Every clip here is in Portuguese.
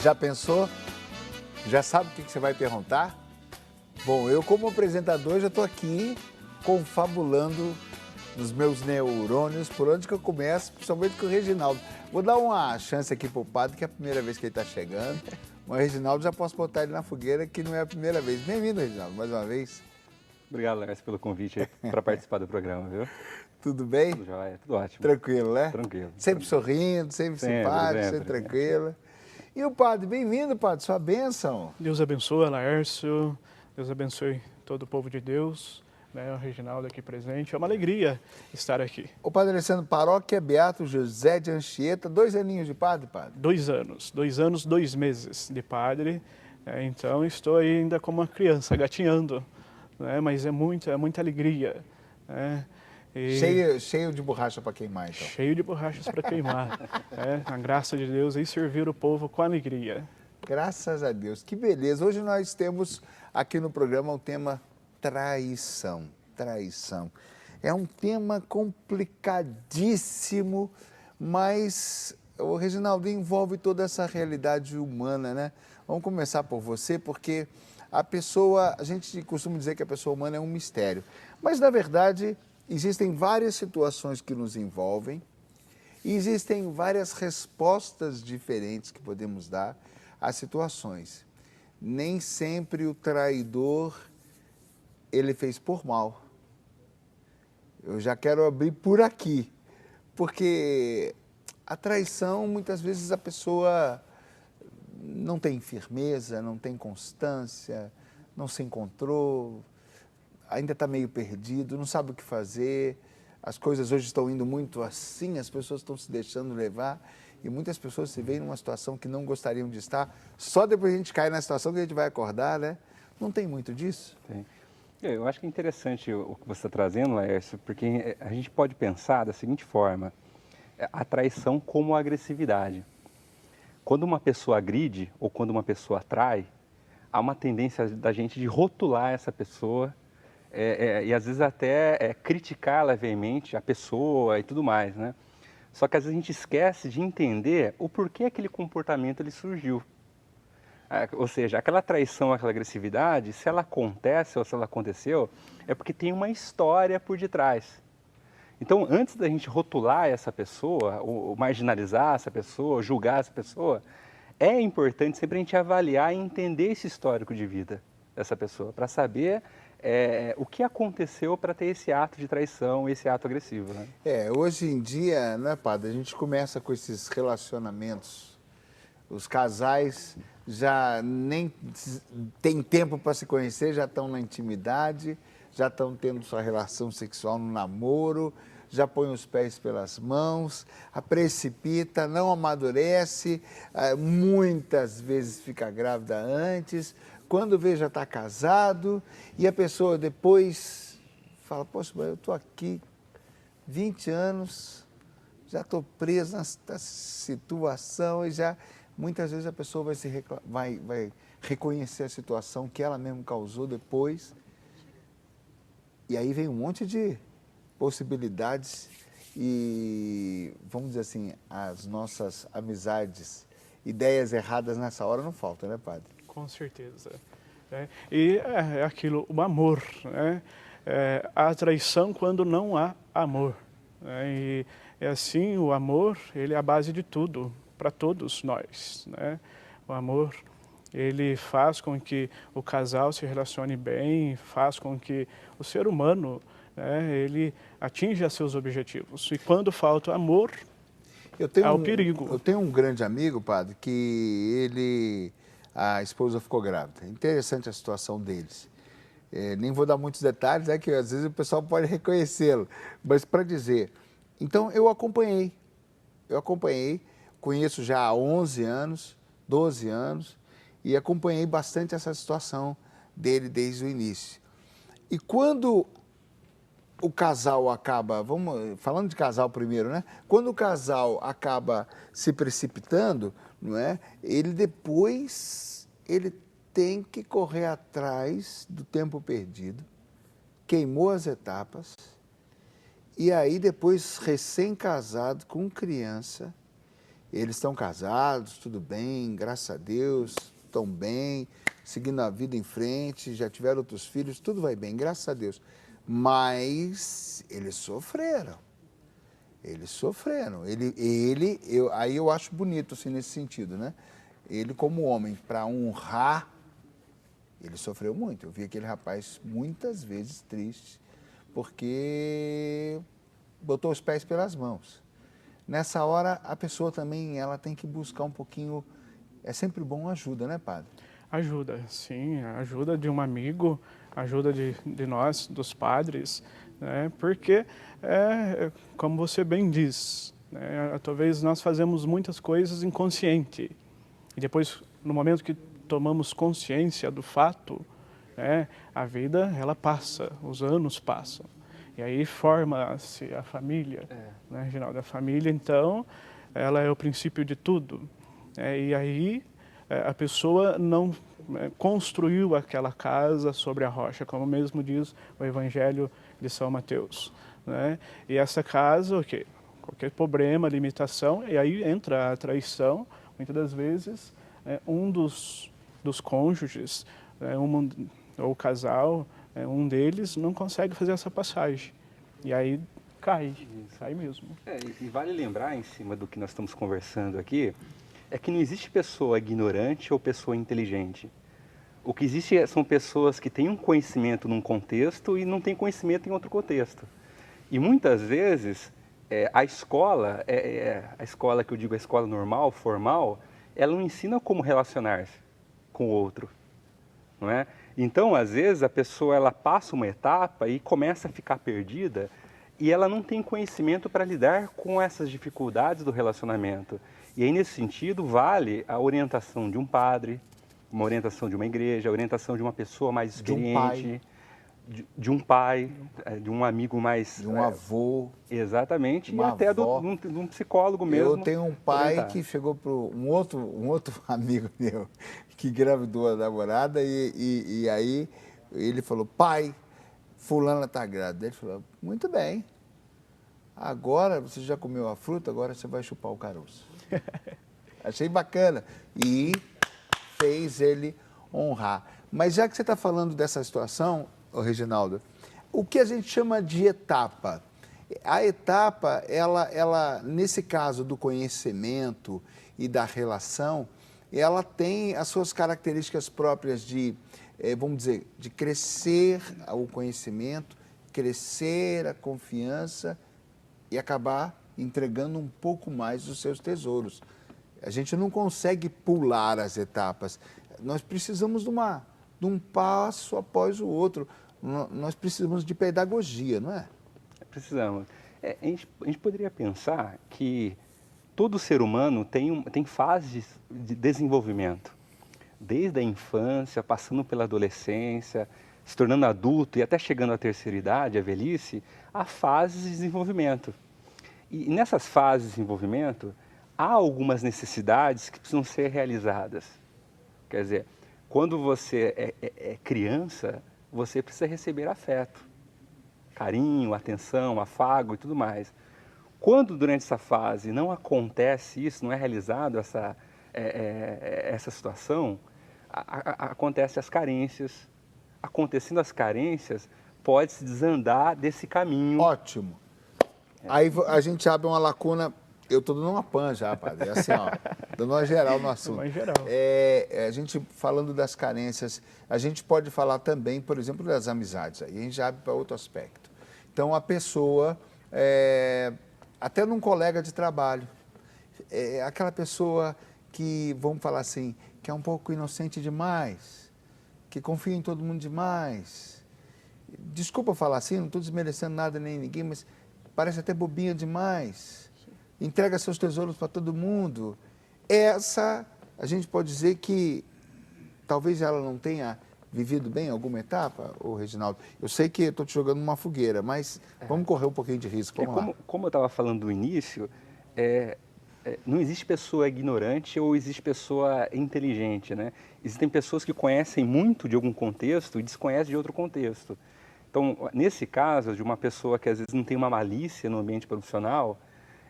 Já pensou? Já sabe o que você vai perguntar? Bom, eu como apresentador já estou aqui confabulando nos meus neurônios por onde que eu começo, principalmente com o Reginaldo. Vou dar uma chance aqui para o padre, que é a primeira vez que ele está chegando. Mas o Reginaldo já posso botar ele na fogueira, que não é a primeira vez. Bem-vindo, Reginaldo, mais uma vez. Obrigado, Lércio, pelo convite para participar do programa, viu? Tudo bem? Tudo jóia, tudo ótimo. Tranquilo, né? Tranquilo. Sempre sorrindo, sempre simpático, sempre tranquilo. E o padre, bem-vindo, padre, sua bênção. Deus abençoe, Laércio, Deus abençoe todo o povo de Deus, né? O Reginaldo aqui presente, é uma alegria estar aqui. O padre Alessandro, paróquia Beato José de Anchieta, 2 aninhos de padre, padre? 2 anos, 2 meses de padre, então estou ainda como uma criança, gatinhando, né? Mas é muita alegria, né? Cheio de borracha para queimar, então. Cheio de borrachas para queimar, a graça de Deus e servir o povo com alegria. Graças a Deus, que beleza. Hoje nós temos aqui no programa o tema traição. Traição. É um tema complicadíssimo, mas o Reginaldo envolve toda essa realidade humana, né? Vamos começar por você, porque a gente costuma dizer que a pessoa humana é um mistério, mas na verdade existem várias situações que nos envolvem e existem várias respostas diferentes que podemos dar às situações. Nem sempre o traidor, ele fez por mal. Eu já quero abrir por aqui, porque a traição, muitas vezes a pessoa não tem firmeza, não tem constância, não se encontrou, ainda está meio perdido, não sabe o que fazer. As coisas hoje estão indo muito assim, as pessoas estão se deixando levar e muitas pessoas se veem numa situação que não gostariam de estar. Só depois a gente cai na situação que a gente vai acordar, né? Não tem muito disso? Tem. Eu acho que é interessante o que você está trazendo, Laércio, porque a gente pode pensar da seguinte forma, a traição como agressividade. Quando uma pessoa agride ou quando uma pessoa trai, há uma tendência da gente de rotular essa pessoa e às vezes até criticar levemente a pessoa e tudo mais, né? Só que às vezes a gente esquece de entender o porquê aquele comportamento ele surgiu. Ou seja, aquela traição, aquela agressividade, se ela acontece ou se ela aconteceu, é porque tem uma história por detrás. Então, antes da gente rotular essa pessoa, ou marginalizar essa pessoa, ou julgar essa pessoa, é importante sempre a gente avaliar e entender esse histórico de vida dessa pessoa, para saber o que aconteceu para ter esse ato de traição, esse ato agressivo, né? Hoje em dia, né, padre, a gente começa com esses relacionamentos, os casais já nem tem tempo para se conhecer, já estão na intimidade, já estão tendo sua relação sexual no namoro, já põe os pés pelas mãos, precipita, não amadurece, muitas vezes fica grávida antes, quando vê já está casado e a pessoa depois fala, poxa, mas eu estou aqui 20 anos, já estou presa nessa situação e já muitas vezes a pessoa vai reconhecer a situação que ela mesma causou depois e aí vem um monte de possibilidades e, vamos dizer assim, as nossas amizades, ideias erradas nessa hora não faltam, né, padre? Com certeza. E é aquilo, o amor, né? A traição quando não há amor. Né? E é assim, o amor, ele é a base de tudo, para todos nós, né? O amor, ele faz com que o casal se relacione bem, faz com que o ser humano, né, ele atinja seus objetivos. E quando falta amor, há o perigo. Eu tenho um grande amigo, padre, que a esposa ficou grávida. Interessante a situação deles. Nem vou dar muitos detalhes, que às vezes o pessoal pode reconhecê-lo. Mas para dizer, então eu acompanhei, conheço já há 11 anos, 12 anos, e acompanhei bastante essa situação dele desde o início. E quando o casal acaba, falando de casal primeiro, né? Quando o casal acaba se precipitando, não é? Ele tem que correr atrás do tempo perdido, queimou as etapas, e aí depois, recém-casado, com criança, Eles estão casados, tudo bem, graças a Deus, estão bem, seguindo a vida em frente, já tiveram outros filhos, tudo vai bem, graças a Deus. Mas eles sofreram. Eles sofreram. Aí eu acho bonito, assim, nesse sentido, né? Ele, como homem, para honrar, ele sofreu muito. Eu vi aquele rapaz muitas vezes triste, porque botou os pés pelas mãos. Nessa hora, a pessoa também, ela tem que buscar um pouquinho... É sempre bom ajuda, né, padre? Ajuda, sim. Ajuda de um amigo, ajuda de nós, dos padres, né? Porque, como você bem diz, né, talvez nós fazemos muitas coisas inconsciente. E depois, no momento que tomamos consciência do fato, né, a vida, ela passa, os anos passam. E aí forma-se a família, né, Reginaldo? A família, então, ela é o princípio de tudo. E aí a pessoa não construiu aquela casa sobre a rocha, como mesmo diz o Evangelho de São Mateus, né? E essa casa, ok, qualquer problema, limitação, e aí entra a traição, muitas das vezes, um dos cônjuges, ou o casal, um deles não consegue fazer essa passagem. E aí cai mesmo. E vale lembrar, em cima do que nós estamos conversando aqui, é que não existe pessoa ignorante ou pessoa inteligente. O que existe são pessoas que têm um conhecimento num contexto e não têm conhecimento em outro contexto. E muitas vezes a escola que eu digo a escola normal, formal, ela não ensina como relacionar-se com o outro, não é? Então, às vezes, a pessoa ela passa uma etapa e começa a ficar perdida e ela não tem conhecimento para lidar com essas dificuldades do relacionamento. E aí, nesse sentido, vale a orientação de um padre, uma orientação de uma igreja, a orientação de uma pessoa mais experiente, de um pai, de um amigo mais... De um avô. Exatamente, e até de um psicólogo mesmo. Eu tenho um pai que chegou para um outro amigo meu, que engravidou a namorada, e aí ele falou, pai, fulana está grávida. Ele falou, muito bem, agora você já comeu a fruta, agora você vai chupar o caroço. Achei bacana. E fez ele honrar. Mas já que você está falando dessa situação, Reginaldo, o que a gente chama de etapa? A etapa, ela nesse caso do conhecimento e da relação, ela tem as suas características próprias de, vamos dizer, de crescer o conhecimento, crescer a confiança e acabar entregando um pouco mais dos seus tesouros. A gente não consegue pular as etapas. Nós precisamos de um passo após o outro. Nós precisamos de pedagogia, não é? Precisamos. A gente poderia pensar que todo ser humano tem fases de desenvolvimento. Desde a infância, passando pela adolescência, se tornando adulto e até chegando à terceira idade, à velhice, há fases de desenvolvimento. E nessas fases de desenvolvimento, há algumas necessidades que precisam ser realizadas. Quer dizer, quando você é criança, você precisa receber afeto, carinho, atenção, afago e tudo mais. Quando durante essa fase não acontece isso, não é realizado essa situação, acontecem as carências. Acontecendo as carências, pode-se desandar desse caminho. Ótimo. Aí a gente abre uma lacuna. Eu estou dando uma pan já, padre. É assim, ó, dando uma geral no assunto. Uma geral. A gente falando das carências, a gente pode falar também, por exemplo, das amizades. Aí a gente abre para outro aspecto. Então, a pessoa, até num colega de trabalho, aquela pessoa que, vamos falar assim, que é um pouco inocente demais, que confia em todo mundo demais. Desculpa falar assim, não estou desmerecendo nada nem ninguém, mas parece até bobinha demais. Entrega seus tesouros para todo mundo. Essa, a gente pode dizer que talvez ela não tenha vivido bem alguma etapa, ô Reginaldo? Eu sei que estou te jogando numa fogueira, mas vamos correr um pouquinho de risco. Vamos lá. Como eu estava falando no início, não existe pessoa ignorante ou existe pessoa inteligente, né? Existem pessoas que conhecem muito de algum contexto e desconhecem de outro contexto. Então, nesse caso, de uma pessoa que às vezes não tem uma malícia no ambiente profissional,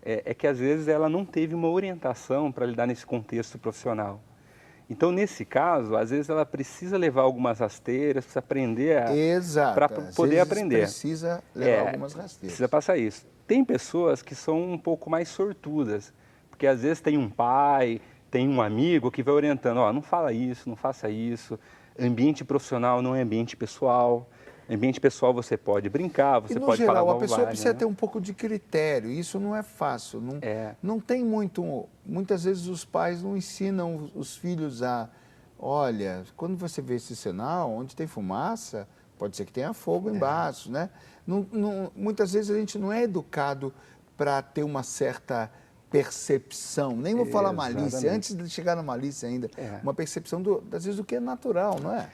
é que às vezes ela não teve uma orientação para lidar nesse contexto profissional. Então, nesse caso, às vezes ela precisa levar algumas rasteiras, precisa aprender para Exato. Às poder vezes aprender. precisa levar algumas rasteiras. Precisa passar isso. Tem pessoas que são um pouco mais sortudas, porque às vezes tem um pai, tem um amigo que vai orientando, ó, não fala isso, não faça isso, ambiente profissional não é ambiente pessoal. Ambiente pessoal você pode brincar, você pode falar geral, bobagem. a pessoa precisa né? ter um pouco de critério, isso não é fácil. Não tem muito. Muitas vezes os pais não ensinam os filhos a. Olha, quando você vê esse sinal, onde tem fumaça, pode ser que tenha fogo embaixo, né? Muitas vezes a gente não é educado para ter uma certa percepção, nem vou falar malícia, antes de chegar na malícia ainda, uma percepção, às vezes, do que é natural, não é?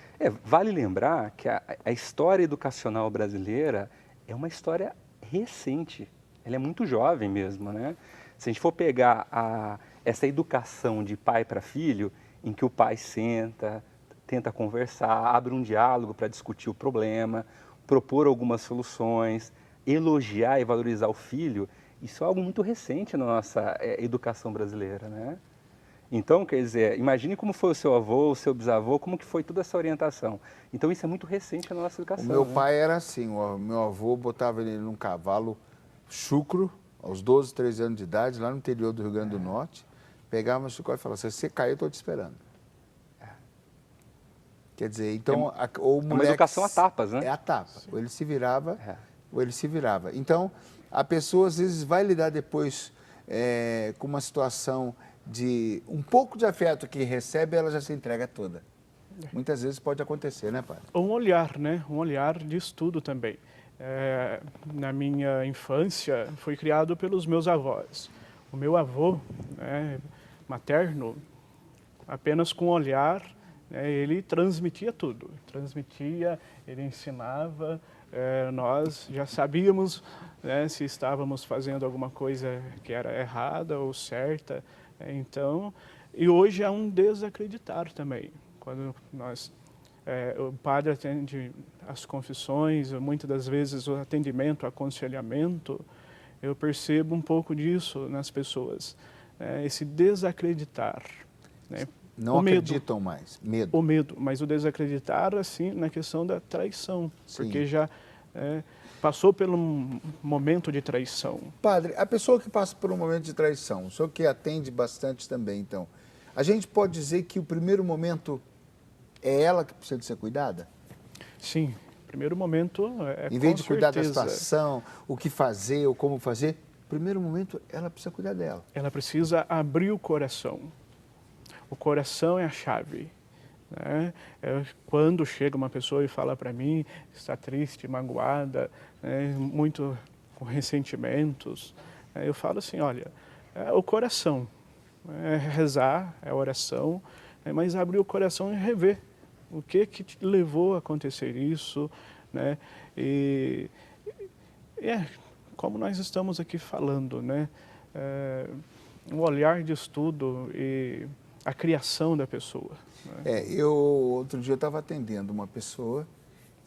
Vale lembrar que a história educacional brasileira é uma história recente, ela é muito jovem mesmo, né? Se a gente for pegar essa educação de pai para filho, em que o pai senta, tenta conversar, abre um diálogo para discutir o problema, propor algumas soluções, elogiar e valorizar o filho, isso é algo muito recente na nossa educação brasileira, né? Então, quer dizer, imagine como foi o seu avô, o seu bisavô, como que foi toda essa orientação. Então, isso é muito recente na nossa educação. O meu pai era assim, o meu avô botava ele num cavalo chucro, aos 12, 13 anos de idade, lá no interior do Rio Grande do Norte, pegava o chicote e falava, se você cair, eu estou te esperando. Quer dizer, então... uma educação a tapas, né? É a tapa. Ou ele se virava, ou ele se virava. Então, a pessoa, às vezes, vai lidar depois com uma situação de um pouco de afeto que recebe, ela já se entrega toda. Muitas vezes pode acontecer, né, padre? Um olhar, né? Um olhar de estudo também. Na minha infância, fui criado pelos meus avós. O meu avô, materno, apenas com o olhar, ele transmitia tudo. Ele ensinava, nós já sabíamos se estávamos fazendo alguma coisa que era errada ou certa. Então, e hoje há um desacreditar também. Quando o padre atende as confissões, muitas das vezes o atendimento, o aconselhamento, eu percebo um pouco disso nas pessoas, esse desacreditar. Não acreditam mais, medo. O medo, mas o desacreditar, assim, na questão da traição, porque já passou por um momento de traição. Padre, a pessoa que passa por um momento de traição, o senhor que atende bastante também, então, a gente pode dizer que o primeiro momento é ela que precisa de ser cuidada? Sim, primeiro momento em vez de cuidar da situação, o que fazer ou como fazer, primeiro momento ela precisa cuidar dela. Ela precisa abrir o coração. O coração é a chave. Quando chega uma pessoa e fala para mim, está triste, magoada, muito com ressentimentos, eu falo assim, olha, o coração, rezar, é oração, mas abrir o coração e rever o que te levou a acontecer isso, né? E como nós estamos aqui falando, né? Um olhar de estudo e a criação da pessoa. Outro dia eu estava atendendo uma pessoa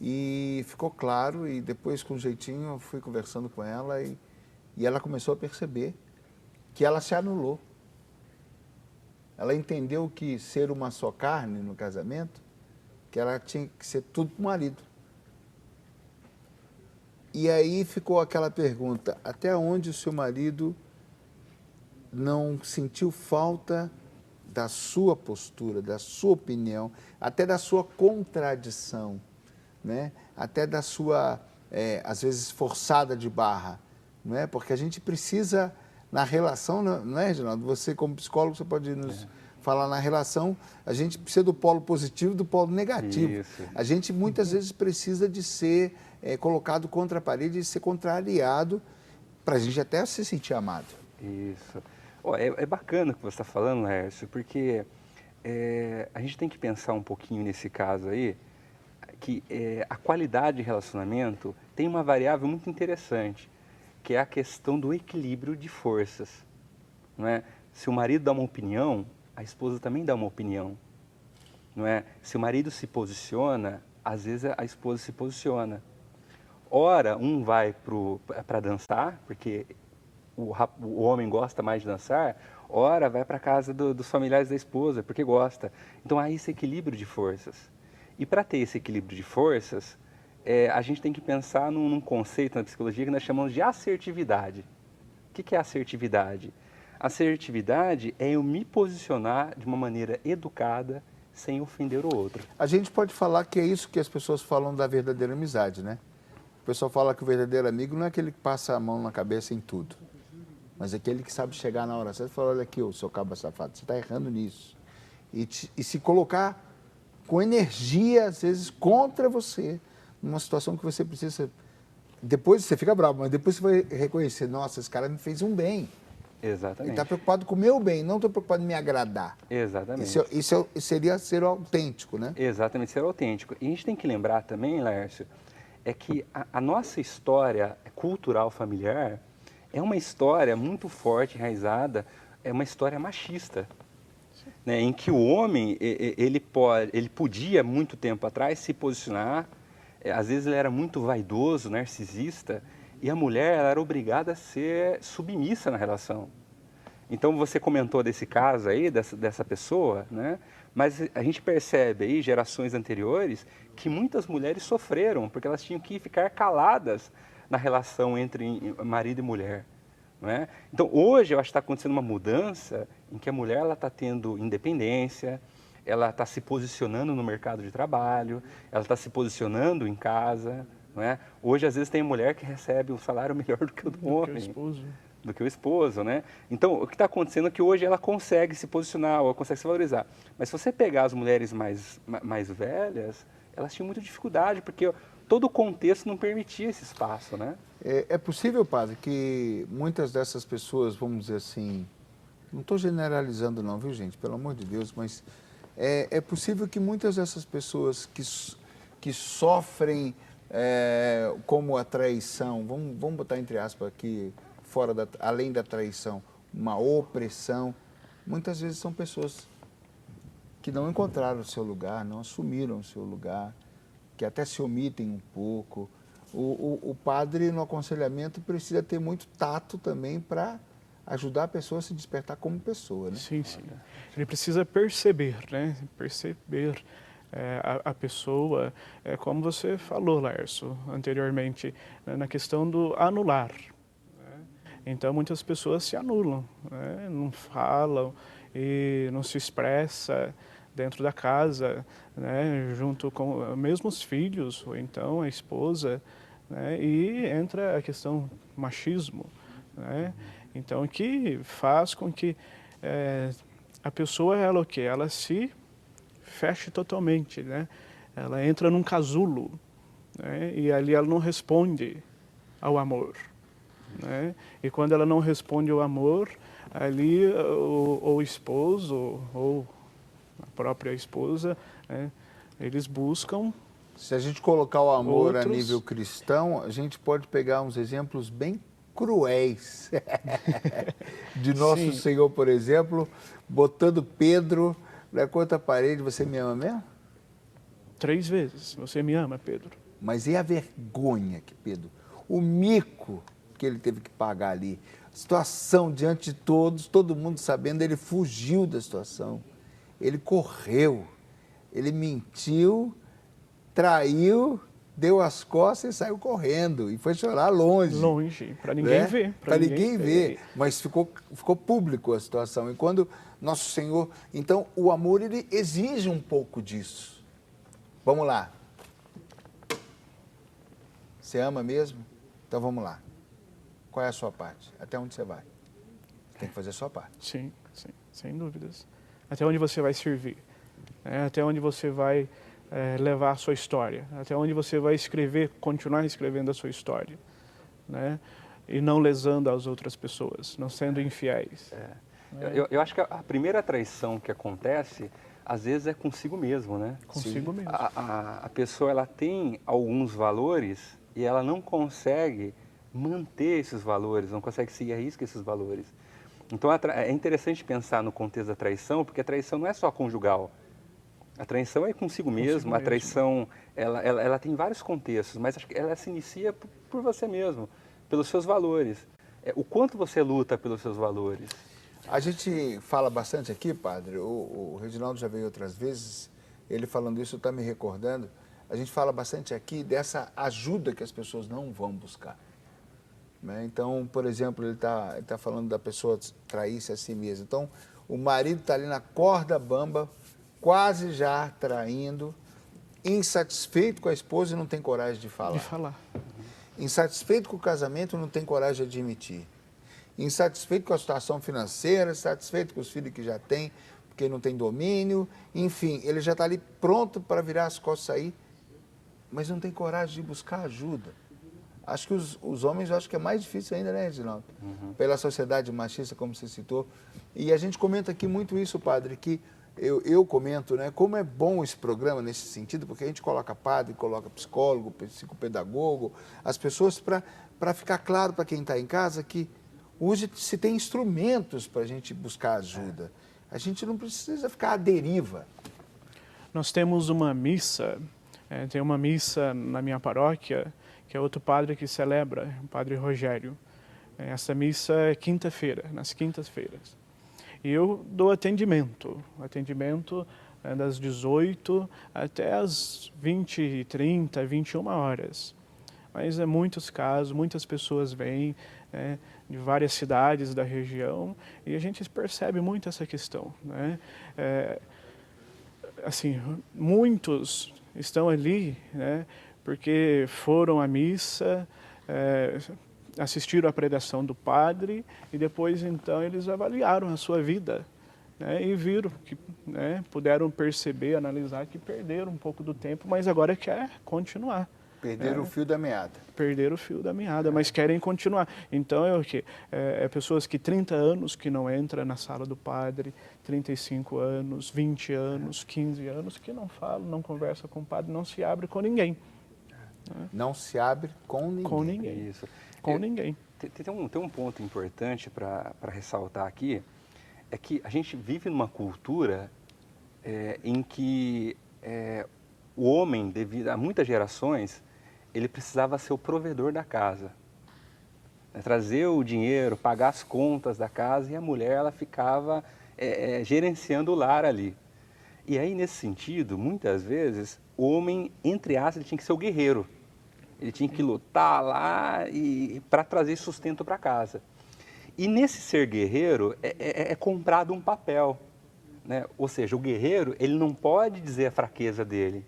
e ficou claro, e depois com jeitinho eu fui conversando com ela e ela começou a perceber que ela se anulou. Ela entendeu que ser uma só carne no casamento, que ela tinha que ser tudo para o marido. E aí ficou aquela pergunta, até onde o seu marido não sentiu falta da sua postura, da sua opinião, até da sua contradição, né? Até da sua, às vezes, forçada de barra, não é? Porque a gente precisa, na relação, não é, Reginaldo? Você, como psicólogo, você pode nos falar na relação, a gente precisa do polo positivo e do polo negativo. Isso. A gente, muitas vezes, precisa de ser colocado contra a parede e ser contrariado para a gente até se sentir amado. Isso. É bacana o que você está falando, Laércio, porque a gente tem que pensar um pouquinho nesse caso aí, que a qualidade de relacionamento tem uma variável muito interessante, que é a questão do equilíbrio de forças. Não é? Se o marido dá uma opinião, a esposa também dá uma opinião. Não é? Se o marido se posiciona, às vezes a esposa se posiciona. Ora, um vai para dançar, porque o homem gosta mais de dançar, ora vai para a casa dos familiares da esposa, porque gosta. Então há esse equilíbrio de forças. E para ter esse equilíbrio de forças, a gente tem que pensar num conceito na psicologia que nós chamamos de assertividade. O que é assertividade? Assertividade é eu me posicionar de uma maneira educada, sem ofender o outro. A gente pode falar que é isso que as pessoas falam da verdadeira amizade, né? O pessoal fala que o verdadeiro amigo não é aquele que passa a mão na cabeça em tudo, mas é aquele que sabe chegar na hora certa e falar, olha aqui, ô seu cabo safado, você está errando nisso. E se colocar com energia, às vezes, contra você, numa situação que você precisa... Depois você fica bravo, mas depois você vai reconhecer, nossa, esse cara me fez um bem. Exatamente. Ele está preocupado com o meu bem, não estou preocupado em me agradar. Exatamente. Isso seria ser autêntico, né? Exatamente, ser autêntico. E a gente tem que lembrar também, Laércio, é que a nossa história cultural familiar é uma história muito forte, enraizada, é uma história machista, né, em que o homem, ele podia, muito tempo atrás, se posicionar, às vezes ele era muito vaidoso, narcisista, e a mulher ela era obrigada a ser submissa na relação. Então, você comentou desse caso aí, dessa pessoa, né? Mas a gente percebe aí, gerações anteriores, que muitas mulheres sofreram, porque elas tinham que ficar caladas na relação entre marido e mulher. Não é? Então, hoje, eu acho que está acontecendo uma mudança em que a mulher está tendo independência, ela está se posicionando no mercado de trabalho, ela está se posicionando em casa. Não é? Hoje, às vezes, tem mulher que recebe um salário melhor do que o do homem. Do que o esposo, né? Então, o que está acontecendo é que hoje ela consegue se posicionar, ela consegue se valorizar. Mas se você pegar as mulheres mais velhas, elas tinham muita dificuldade, porque todo o contexto não permitia esse espaço, né? É possível, padre, que muitas dessas pessoas, vamos dizer assim, não estou generalizando não, viu gente, pelo amor de Deus, mas é possível que muitas dessas pessoas que sofrem como a traição, vamos botar entre aspas aqui, além da traição, uma opressão, muitas vezes são pessoas que não encontraram o seu lugar, não assumiram o seu lugar, que até se omitem um pouco. O padre, no aconselhamento, precisa ter muito tato também para ajudar a pessoa a se despertar como pessoa, né? Sim, sim. Ele precisa perceber, né? Perceber a pessoa, como você falou, Laércio, anteriormente, na questão do anular. Então, muitas pessoas se anulam, né? Não falam e não se expressa dentro da casa, né? Junto com mesmo os filhos, ou então a esposa, né? E entra a questão do machismo, né? Então, que faz com que a pessoa, ela o quê? Ela se feche totalmente, né? Ela entra num casulo, né? E ali ela não responde ao amor. Né? E quando ela não responde ao amor, ali o esposo ou a própria esposa, né? Eles buscam... Se a gente colocar o amor a outros... nível cristão, a gente pode pegar uns exemplos bem cruéis de nosso Sim. Senhor, por exemplo, botando Pedro na contra a parede, você me ama mesmo? 3 vezes, você me ama, Pedro. Mas e a vergonha que Pedro, o mico que ele teve que pagar ali, situação diante de todos, todo mundo sabendo, ele fugiu da situação, ele correu, ele mentiu, traiu, deu as costas e saiu correndo, e foi chorar longe. Longe, para ninguém né? ver. Para ninguém ver, mas ficou público a situação, e quando nosso Senhor, então o amor ele exige um pouco disso. Vamos lá. Você ama mesmo? Então vamos lá. Qual é a sua parte? Até onde você vai? Tem que fazer a sua parte. Sim, sim, sem dúvidas. Até onde você vai servir, né? Até onde você vai levar a sua história, até onde você vai escrever, continuar escrevendo a sua história, né? E não lesando as outras pessoas, não sendo infiéis. Eu acho que a primeira traição que acontece, às vezes, é consigo mesmo, né? Consigo mesmo. A pessoa ela tem alguns valores e ela não consegue manter esses valores, não consegue seguir a risca esses valores. Então, é interessante pensar no contexto da traição, porque a traição não é só conjugal. A traição é consigo mesmo, a traição ela tem vários contextos, mas acho que ela se inicia por você mesmo, pelos seus valores. O quanto você luta pelos seus valores? A gente fala bastante aqui, padre, o Reginaldo já veio outras vezes, ele falando isso está me recordando, a gente fala bastante aqui dessa ajuda que as pessoas não vão buscar. Né? Então, por exemplo, ele tá falando da pessoa trair-se a si mesma. Então, o marido está ali na corda bamba, quase já traindo, insatisfeito com a esposa e não tem coragem de falar. Insatisfeito com o casamento, não tem coragem de admitir. Insatisfeito com a situação financeira, insatisfeito com os filhos que já tem, porque não tem domínio, enfim, ele já está ali pronto para virar as costas e sair, mas não tem coragem de buscar ajuda. Acho que os homens, eu acho que é mais difícil ainda, né, Reginaldo? Pela sociedade machista, como você citou. E a gente comenta aqui muito isso, padre, que eu comento, né, como é bom esse programa nesse sentido, porque a gente coloca padre, coloca psicólogo, psicopedagogo, as pessoas para ficar claro para quem está em casa que hoje se tem instrumentos para a gente buscar ajuda. A gente não precisa ficar à deriva. Nós temos uma missa, tem uma missa na minha paróquia, que é outro padre que celebra, o padre Rogério. Essa missa é quinta-feira, nas quintas-feiras. E eu dou atendimento das 18 até as 20, 30, 21 horas. Mas é muitos casos, muitas pessoas vêm, de várias cidades da região, e a gente percebe muito essa questão, né? Assim, muitos estão ali, né, porque foram à missa, assistiram à pregação do padre, e depois, então, eles avaliaram a sua vida, né, e viram que, né, puderam perceber, analisar que perderam um pouco do tempo, mas agora quer continuar. Perderam o fio da meada. Perderam o fio da meada, mas querem continuar. Então, é o quê? Pessoas que 30 anos que não entram na sala do padre, 35 anos, 20 anos, 15 anos, que não falam, não conversam com o padre, não se abre com ninguém. Não se abre com ninguém. Com ninguém. Isso. Com ninguém. Tem um ponto importante para ressaltar aqui, é que a gente vive numa cultura em que o homem, devido a muitas gerações, ele precisava ser o provedor da casa, né? Trazer o dinheiro, pagar as contas da casa, e a mulher ela ficava gerenciando o lar ali. E aí, nesse sentido, muitas vezes, o homem, entre aspas, ele tinha que ser o guerreiro. Ele tinha que lutar lá para trazer sustento para casa. E nesse ser guerreiro é comprado um papel, né? Ou seja, o guerreiro ele não pode dizer a fraqueza dele.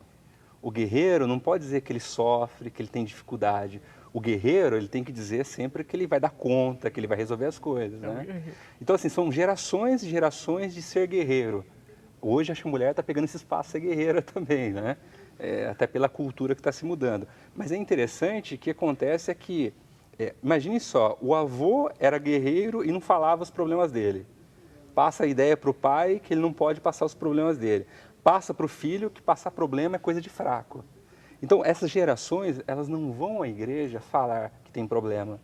O guerreiro não pode dizer que ele sofre, que ele tem dificuldade. O guerreiro ele tem que dizer sempre que ele vai dar conta, que ele vai resolver as coisas, né? Então, assim, são gerações e gerações de ser guerreiro. Hoje, acho que a mulher está pegando esse espaço de ser guerreira também, né? Até pela cultura que está se mudando. Mas é interessante que acontece que, imagine só, o avô era guerreiro e não falava os problemas dele. Passa a ideia para o pai que ele não pode passar os problemas dele. Passa para o filho que passar problema é coisa de fraco. Então, essas gerações, elas não vão à igreja falar que tem problema,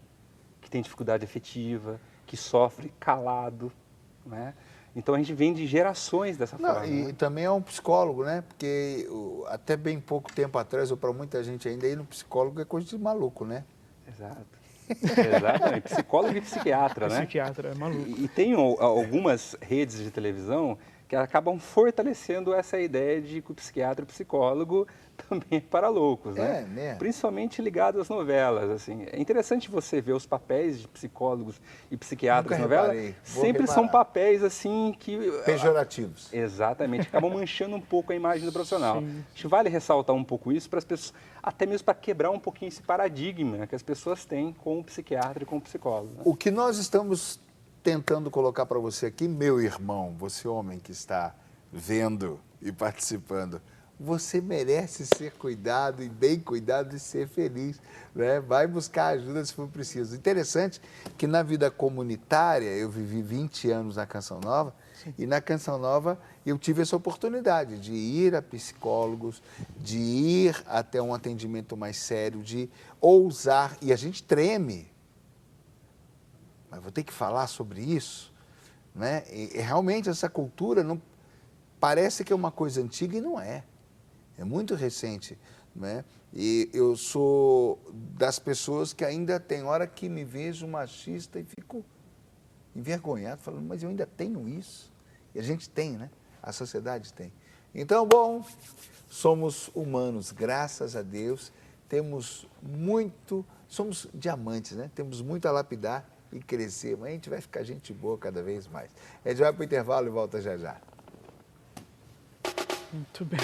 que tem dificuldade afetiva, que sofre calado, né? Então, a gente vem de gerações dessa forma. E né? também é um psicólogo, né? Porque até bem pouco tempo atrás, ou para muita gente ainda, ir no psicólogo é coisa de maluco, né? Exato. Exatamente. Psicólogo e psiquiatra, né? Psiquiatra é maluco. E tem algumas redes de televisão que acabam fortalecendo essa ideia de que o psiquiatra e o psicólogo também é para loucos, né? Né? Principalmente ligado às novelas, assim. É interessante você ver os papéis de psicólogos e psiquiatras na novela. Sempre são papéis, assim, que... pejorativos. Exatamente. Acabam manchando um pouco a imagem do profissional. Sim. Acho que vale ressaltar um pouco isso para as pessoas, até mesmo para quebrar um pouquinho esse paradigma que as pessoas têm com o psiquiatra e com o psicólogo. Né? O que nós estamos tentando colocar para você aqui, meu irmão, você homem que está vendo e participando, você merece ser cuidado e bem cuidado e ser feliz, né? Vai buscar ajuda se for preciso. Interessante que na vida comunitária, eu vivi 20 anos na Canção Nova, e na Canção Nova eu tive essa oportunidade de ir a psicólogos, de ir até um atendimento mais sério, de ousar, e a gente treme. Mas vou ter que falar sobre isso, né? E realmente essa cultura não parece que é uma coisa antiga e não é. É muito recente, né? E eu sou das pessoas que ainda tem hora que me vejo machista e fico envergonhado, falando, mas eu ainda tenho isso? E a gente tem, né? A sociedade tem. Então, bom, somos humanos, graças a Deus, temos muito, somos diamantes, né? Temos muito a lapidar e crescer, mas a gente vai ficar gente boa cada vez mais. A gente vai para o intervalo e volta já já. Muito bem.